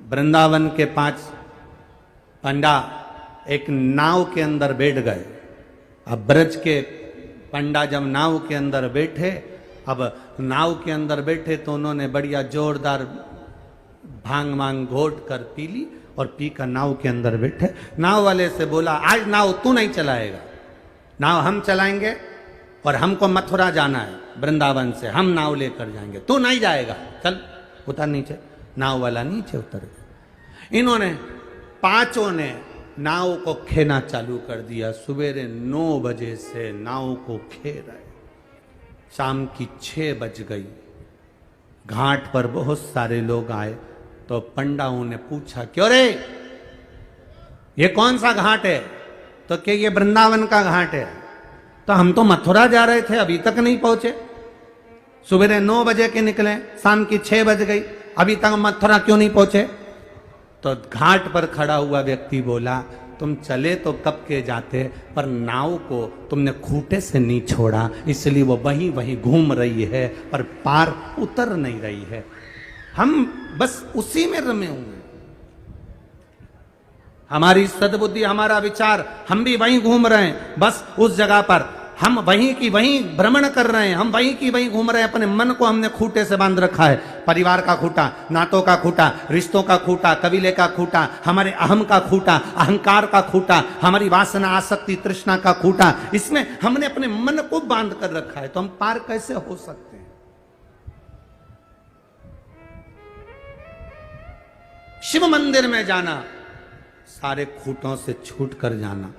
वृंदावन के 5 पंडा एक नाव के अंदर बैठ गए। अब ब्रज के पंडा जब नाव के अंदर बैठे, अब नाव के अंदर बैठे तो उन्होंने बढ़िया जोरदार भांग वांग घोट कर पी ली और पी कर नाव के अंदर बैठे। नाव वाले से बोला, आज नाव तू नहीं चलाएगा, नाव हम चलाएंगे और हमको मथुरा जाना है, वृंदावन से हम नाव लेकर जाएंगे, तू नहीं जाएगा, चल उतर नीचे। नाव वाला नीचे उतर गया। इन्होंने पांचों ने नाव को खेना चालू कर दिया। सवेरे 9 बजे से नाव को खे रहे, शाम की 6 बज गई। घाट पर बहुत सारे लोग आए तो पंडाओं ने पूछा, क्यों रे ये कौन सा घाट है? तो क्या ये वृंदावन का घाट है। तो हम तो मथुरा जा रहे थे, अभी तक नहीं पहुंचे। सवेरे 9 बजे के निकले, शाम की 6 बज गई, अभी तक मथुरा क्यों नहीं पहुंचे? तो घाट पर खड़ा हुआ व्यक्ति बोला, तुम चले तो कब के जाते, पर नाव को तुमने खूंटे से नहीं छोड़ा, इसलिए वो वहीं वहीं घूम रही है पर पार उतर नहीं रही है। हम बस उसी में रमे हुए, हमारी सद्बुद्धि, हमारा विचार, हम भी वहीं घूम रहे हैं, बस उस जगह पर हम वहीं की वहीं भ्रमण कर रहे हैं, हम वहीं की वहीं घूम रहे हैं। अपने मन को हमने खूंटे से बांध रखा है, परिवार का खूंटा, नातों का खूंटा, रिश्तों का खूंटा, कबीले का खूंटा, हमारे अहम का खूंटा, अहंकार का खूंटा, हमारी वासना, आसक्ति, तृष्णा का खूंटा, इसमें हमने अपने मन को बांध कर रखा है। तो हम पार कैसे हो सकते हैं? शिव मंदिर में जाना, सारे खूंटों से छूट कर जाना।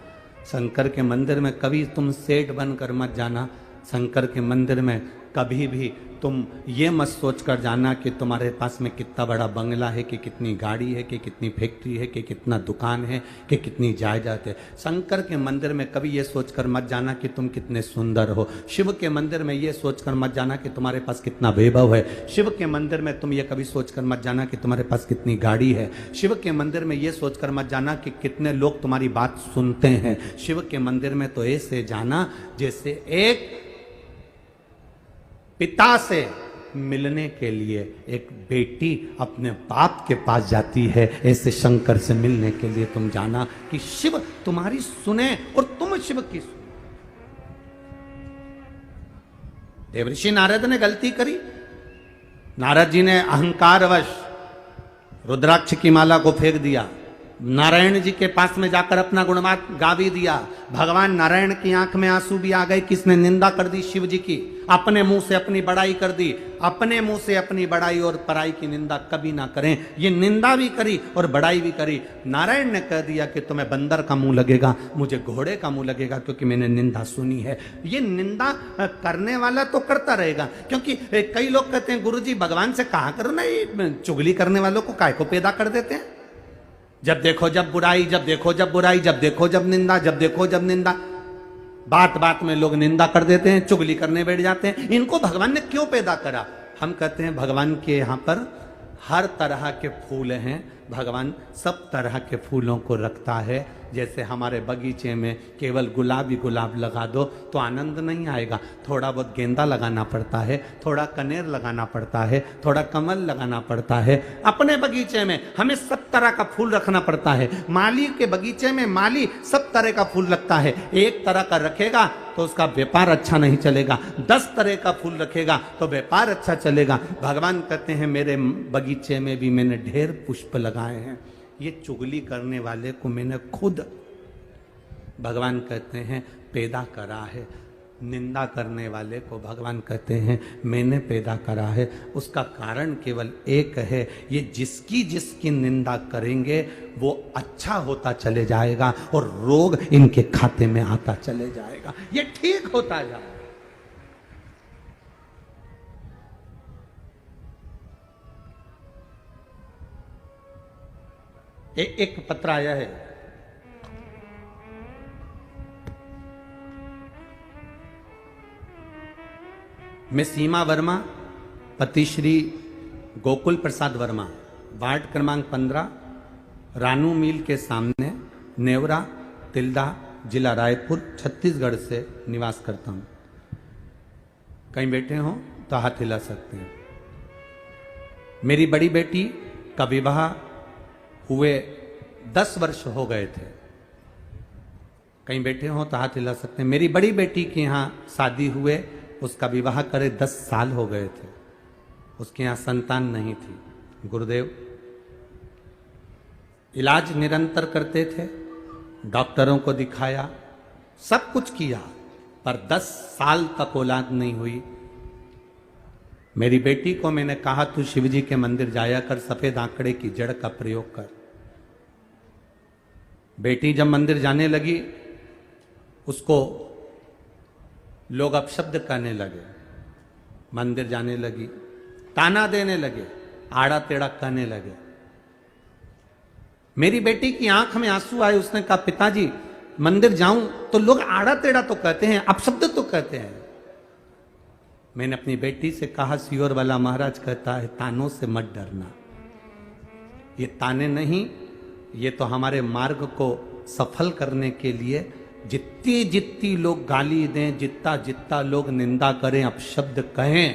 शंकर के मंदिर में कभी तुम सेठ बनकर मत जाना। शंकर के मंदिर में कभी भी तुम ये मत सोच कर जाना कि तुम्हारे पास में कितना बड़ा बंगला है, कि कितनी गाड़ी है, कि कितनी फैक्ट्री है, कि कितना दुकान है, कि कितनी जायदाद है। शंकर के मंदिर में कभी ये सोचकर मत जाना कि तुम कितने सुंदर हो। शिव के मंदिर में ये सोचकर मत जाना कि तुम्हारे पास कितना वैभव है। शिव के मंदिर में तुम ये कभी सोचकर मत जाना कि तुम्हारे पास कितनी गाड़ी है। शिव के मंदिर में ये सोचकर मत जाना कि कितने लोग तुम्हारी बात सुनते हैं। शिव के मंदिर में तो ऐसे जाना जैसे एक पिता से मिलने के लिए एक बेटी अपने बाप के पास जाती है, ऐसे शंकर से मिलने के लिए तुम जाना कि शिव तुम्हारी सुने और तुम शिव की सुनो। देवऋषि नारद ने गलती करी। नारद जी ने अहंकारवश रुद्राक्ष की माला को फेंक दिया, नारायण जी के पास में जाकर अपना गुणगान गा भी दिया। भगवान नारायण की आंख में आंसू भी आ गए। किसने निंदा कर दी? शिव जी की। अपने मुंह से अपनी बड़ाई कर दी। अपने मुंह से अपनी बड़ाई और पराई की निंदा कभी ना करें। ये निंदा भी करी और बड़ाई भी करी। नारायण ने कह दिया कि तुम्हें बंदर का मुंह लगेगा, मुझे घोड़े का मुंह लगेगा, क्योंकि मैंने निंदा सुनी है। ये निंदा करने वाला तो करता रहेगा, क्योंकि कई लोग कहते हैं गुरुजी भगवान से कहा करो ना, ये चुगली करने वालों को काय को पैदा कर देते हैं। जब देखो जब बुराई, जब देखो जब बुराई, जब देखो जब निंदा, जब देखो जब निंदा। बात बात में लोग निंदा कर देते हैं, चुगली करने बैठ जाते हैं। इनको भगवान ने क्यों पैदा करा? हम कहते हैं भगवान के यहाँ पर हर तरह के फूल हैं, भगवान सब तरह के फूलों को रखता है। जैसे हमारे बगीचे में केवल गुलाब ही गुलाब लगा दो तो आनंद नहीं आएगा, थोड़ा बहुत गेंदा लगाना पड़ता है, थोड़ा कनेर लगाना पड़ता है, थोड़ा कमल लगाना पड़ता है। अपने बगीचे में हमें सब तरह का फूल रखना पड़ता है। माली के बगीचे में माली सब तरह का फूल रखता है। एक तरह का रखेगा तो उसका व्यापार अच्छा नहीं चलेगा, 10 तरह का फूल रखेगा तो व्यापार अच्छा चलेगा। भगवान कहते हैं मेरे बगीचे में भी मैंने ढेर पुष्प लगाए हैं, ये चुगली करने वाले को मैंने खुद, भगवान कहते हैं, पैदा करा है। निंदा करने वाले को भगवान कहते हैं मैंने पैदा करा है। उसका कारण केवल एक है, ये जिसकी जिसकी निंदा करेंगे वो अच्छा होता चले जाएगा और रोग इनके खाते में आता चले जाएगा, ये ठीक होता जाएगा। एक पत्र आया है, मैं सीमा वर्मा, पति श्री गोकुल प्रसाद वर्मा, वार्ड क्रमांक 15, रानू मिल के सामने, नेवरा, तिल्दा, जिला रायपुर, छत्तीसगढ़ से निवास करता हूं। कहीं बैठे हो तो हाथ हिला सकते हैं। मेरी बड़ी बेटी का विवाह हुए 10 वर्ष हो गए थे। कहीं बैठे हो तो हाथ हिला सकते हैं। मेरी बड़ी बेटी के यहाँ शादी हुए, उसका विवाह करे 10 साल हो गए थे, उसके यहाँ संतान नहीं थी। गुरुदेव इलाज निरंतर करते थे, डॉक्टरों को दिखाया, सब कुछ किया, पर 10 साल तक औलाद नहीं हुई। मेरी बेटी को मैंने कहा तू शिवजी के मंदिर जाया कर, सफेद आंकड़े की जड़ का प्रयोग कर। बेटी जब मंदिर जाने लगी, उसको लोग अपशब्द कहने लगे, मंदिर जाने लगी, ताना देने लगे, आड़ा टेढ़ा कहने लगे। मेरी बेटी की आंख में आंसू आए, उसने कहा पिताजी मंदिर जाऊं तो लोग आड़ा टेढ़ा तो कहते हैं, अपशब्द तो कहते हैं। मैंने अपनी बेटी से कहा सियोर वाला महाराज कहता है तानों से मत डरना, ये ताने नहीं, ये तो हमारे मार्ग को सफल करने के लिए जितनी जितनी लोग गाली दें, जितना जितना लोग निंदा करें, अपशब्द कहें,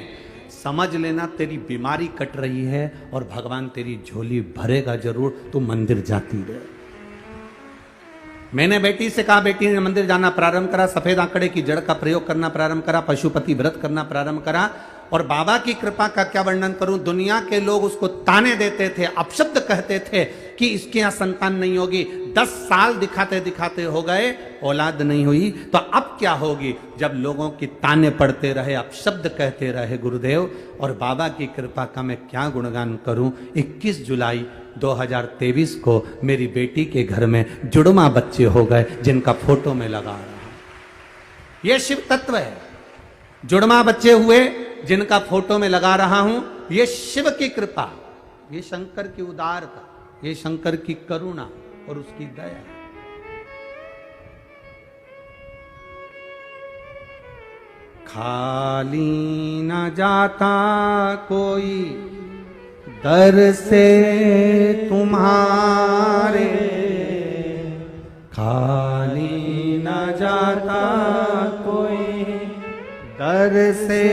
समझ लेना तेरी बीमारी कट रही है और भगवान तेरी झोली भरेगा जरूर, तू मंदिर जाती रहे। मैंने बेटी से कहा, बेटी ने मंदिर जाना प्रारंभ करा, सफेद आंकड़े की जड़ का प्रयोग करना प्रारंभ करा, पशुपति व्रत करना प्रारंभ करा, और बाबा की कृपा का क्या वर्णन करूं। दुनिया के लोग उसको ताने देते थे, अपशब्द कहते थे कि इसके यहां संतान नहीं होगी। 10 साल दिखाते दिखाते हो गए, औलाद नहीं हुई, तो अब क्या होगी जब लोगों की ताने पड़ते रहे, अपशब्द कहते रहे गुरुदेव। और बाबा की कृपा का मैं क्या गुणगान करूं। 21 जुलाई 2023 को मेरी बेटी के घर में जुड़वा बच्चे हो गए, जिनका फोटो में लगा रहा हूं। यह शिव तत्व है। जुड़वा बच्चे हुए जिनका फोटो में लगा रहा हूं, ये शिव की कृपा, ये शंकर की उदारता, ये शंकर की करुणा और उसकी दया। खाली न जाता कोई दर से तुम्हारे, खाली न जाता कोई दर से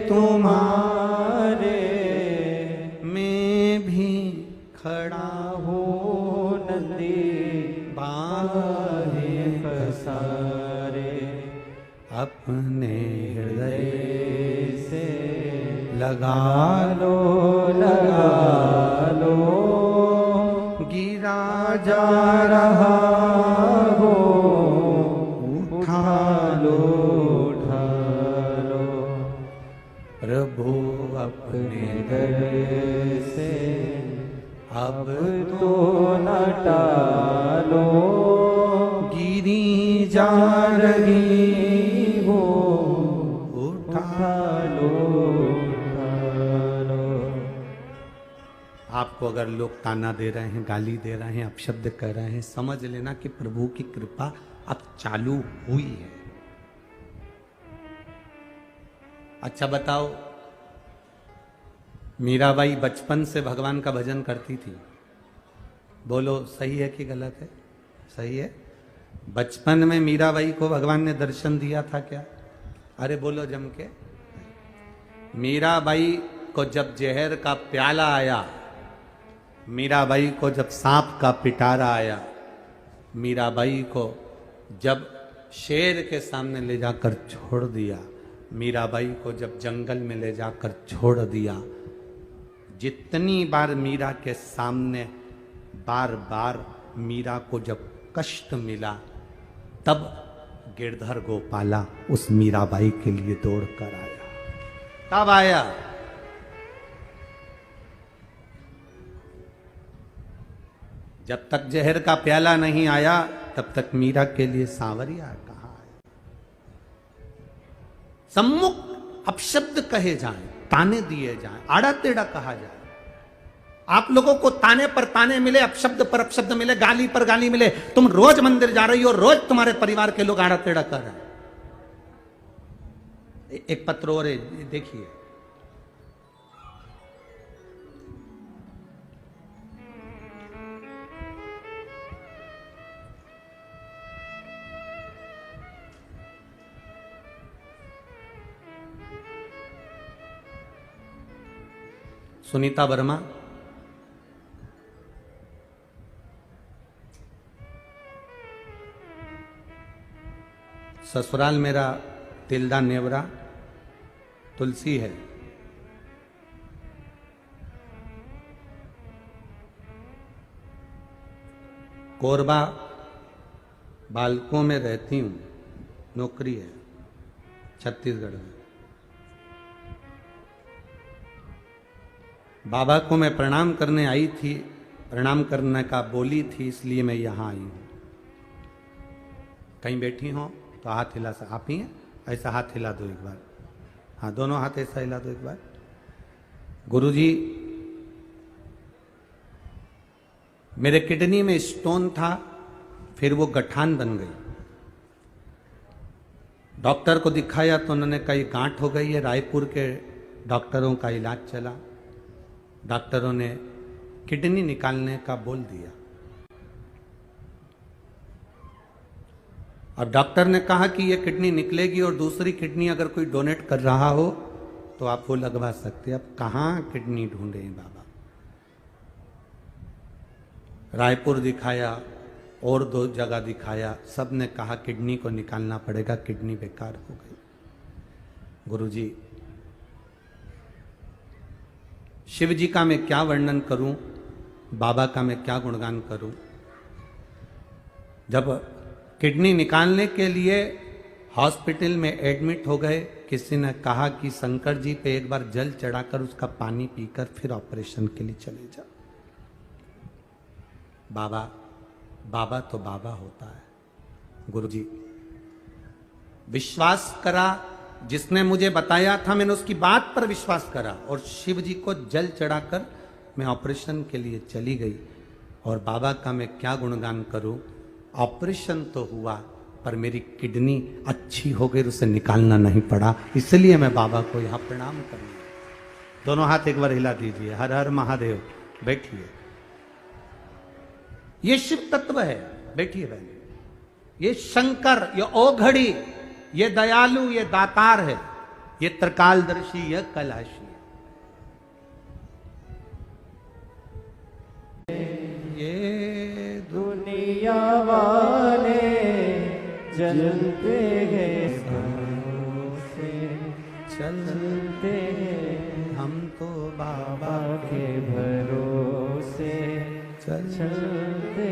तुम्हारे, मैं भी खड़ा हो नदी बाहे पसारे, अपने हृदय से लगा लो गिरा जा रहा हो, उठा लो प्रभु अपने दर से अब तो न टालो, गिरी जा रही हो, उठा लो। आपको अगर लोग ताना दे रहे हैं, गाली दे रहे हैं, अपशब्द कह रहे हैं, समझ लेना कि प्रभु की कृपा अब चालू हुई है। अच्छा बताओ, मीराबाई बचपन से भगवान का भजन करती थी, बोलो सही है कि गलत है? सही है। बचपन में मीराबाई को भगवान ने दर्शन दिया था क्या? अरे बोलो जम के। मीराबाई को जब जहर का प्याला आया, मीराबाई को जब सांप का पिटारा आया, मीराबाई को जब शेर के सामने ले जाकर छोड़ दिया, मीराबाई को जब जंगल में ले जाकर छोड़ दिया, जितनी बार मीरा के सामने बार बार मीरा को जब कष्ट मिला, तब गिरधर गोपाला उस मीराबाई के लिए दौड़ कर आया। तब आया। जब तक जहर का प्याला नहीं आया, तब तक मीरा के लिए सांवरिया कहाँ आया। सम्मुख अपशब्द कहे जाएं, ताने दिए जाएं, आड़ा टेढ़ा कहा जाए। आप लोगों को ताने पर ताने मिले, अपशब्द पर अपशब्द मिले, गाली पर गाली मिले, तुम रोज मंदिर जा रही हो, रोज तुम्हारे परिवार के लोग आड़ा टेढ़ा कर रहे हैं। एक पत्र और देखिए, सुनीता वर्मा, ससुराल मेरा तिल्दा नेवरा तुलसी है। कोरबा बालकों में रहती हूं, नौकरी है छत्तीसगढ़ में। बाबा को मैं प्रणाम करने आई थी, प्रणाम करने का बोली थी, इसलिए मैं यहां आई हूं। कहीं बैठी हो तो हाथ हिला, आप ही हैं, ऐसा हाथ हिला दो एक बार। हाँ, दोनों हाथ ऐसा हिला दो एक बार। गुरुजी, मेरे किडनी में स्टोन था, फिर वो गठान बन गई। डॉक्टर को दिखाया तो उन्होंने कहा ये गांठ हो गई है। रायपुर के डॉक्टरों का इलाज चला, डॉक्टरों ने किडनी निकालने का बोल दिया। अब डॉक्टर ने कहा कि ये किडनी निकलेगी और दूसरी किडनी अगर कोई डोनेट कर रहा हो तो आप वो लगवा सकते हैं। अब कहाँ किडनी ढूंढे बाबा? रायपुर दिखाया और 2 जगह दिखाया, सब ने कहा किडनी को निकालना पड़ेगा, किडनी बेकार हो गई। गुरुजी, शिव जी का मैं क्या वर्णन करूं, बाबा का मैं क्या गुणगान करूं। जब किडनी निकालने के लिए हॉस्पिटल में एडमिट हो गए, किसी ने कहा कि शंकर जी पे एक बार जल चढ़ाकर उसका पानी पीकर फिर ऑपरेशन के लिए चले जाओ। बाबा, बाबा तो बाबा होता है। गुरुजी, विश्वास करा, जिसने मुझे बताया था मैंने उसकी बात पर विश्वास करा और शिव जी को जल चढ़ाकर मैं ऑपरेशन के लिए चली गई। और बाबा का मैं क्या गुणगान करूं, ऑपरेशन तो हुआ पर मेरी किडनी अच्छी हो गई, उसे निकालना नहीं पड़ा, इसलिए मैं बाबा को यहां प्रणाम करूं। दोनों हाथ एक बार हिला दीजिए। हर हर महादेव। बैठिए, ये शिव तत्व है। बैठिए बहन, ये शंकर, ये ओघड़ी, ये दयालु, ये दातार है, ये त्रिकालदर्शी, ये कैलाशी है। ये दुनिया वाले जलते हैं भरोसे, चलते हैं हम तो बाबा के भरोसे, चलते